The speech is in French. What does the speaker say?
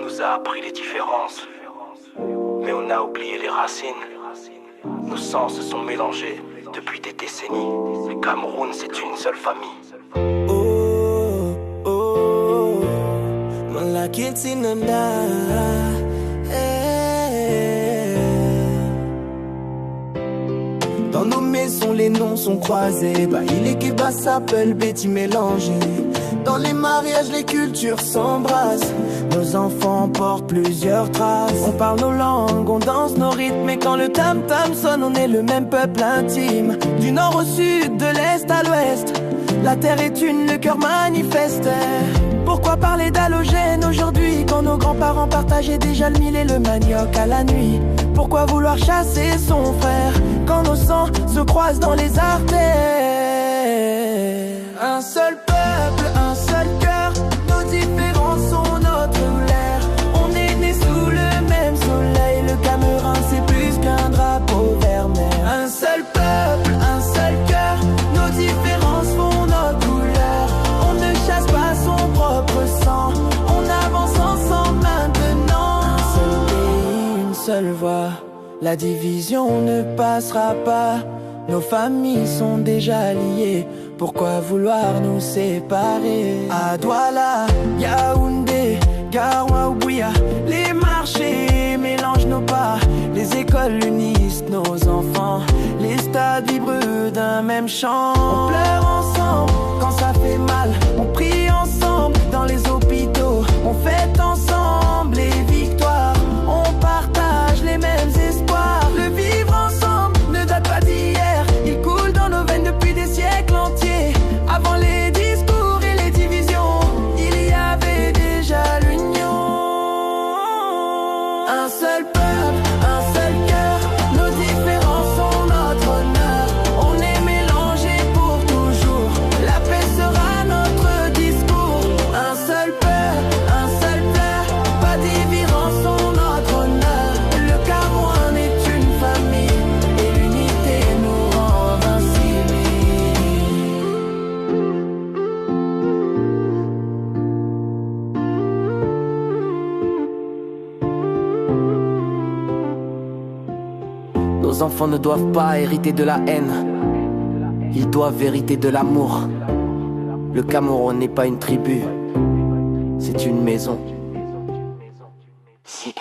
nous a appris les différences, mais on a oublié les racines. Nos sens se sont mélangés depuis des décennies. Le Cameroun, c'est une seule famille. Oh, oh, Malakitinanda. Dans nos maisons, les noms sont croisés. Bahili Keba s'appelle Betty mélangé. Dans les mariages, les cultures s'embrassent. Nos enfants portent plusieurs traces. On parle nos langues, on danse nos rythmes. Et quand le tam-tam sonne, on est le même peuple intime. Du nord au sud, de l'est à l'ouest, la terre est une, le cœur manifeste. Pourquoi parler d'halogène aujourd'hui quand nos grands-parents partageaient déjà le mil et le manioc à la nuit? Pourquoi vouloir chasser son frère quand nos sangs se croisent dans les artères? Un seul peuple, un seul cœur, nos différences sont notre couleur. On est nés sous le même soleil, le Cameroun c'est plus qu'un drapeau vert-mer. Un seul peuple, un seul cœur, nos différences font notre couleur. On ne chasse pas son propre sang, on avance ensemble maintenant. Un seul pays, une seule voix, la division ne passera pas. Nos familles sont déjà liées, pourquoi vouloir nous séparer? À Douala, Yaoundé, Garoua ou Bouya, les marchés mélangent nos pas. Les écoles unissent nos enfants, les stades vibrent d'un même chant. On pleure ensemble quand ça fait mal, on prie ensemble dans les hôpitaux. On fête ensemble les victoires, on partage les mêmes espoirs. Le vivre ensemble ne date pas d'hier, il coule dans nos veines depuis des siècles entiers. Avant les discours et les divisions, il y avait déjà l'union. Un seul peuple, un seul cœur, nos différences sont notre honneur. On est mélangés pour toujours, la paix sera notre discours. Un seul peuple, un seul cœur, pas de différences sont notre honneur. Le Cameroun est une famille et l'unité nous rend invincibles. Nos enfants ne doivent pas hériter de la haine, ils doivent hériter de l'amour. Le Cameroun n'est pas une tribu, c'est une maison. Si.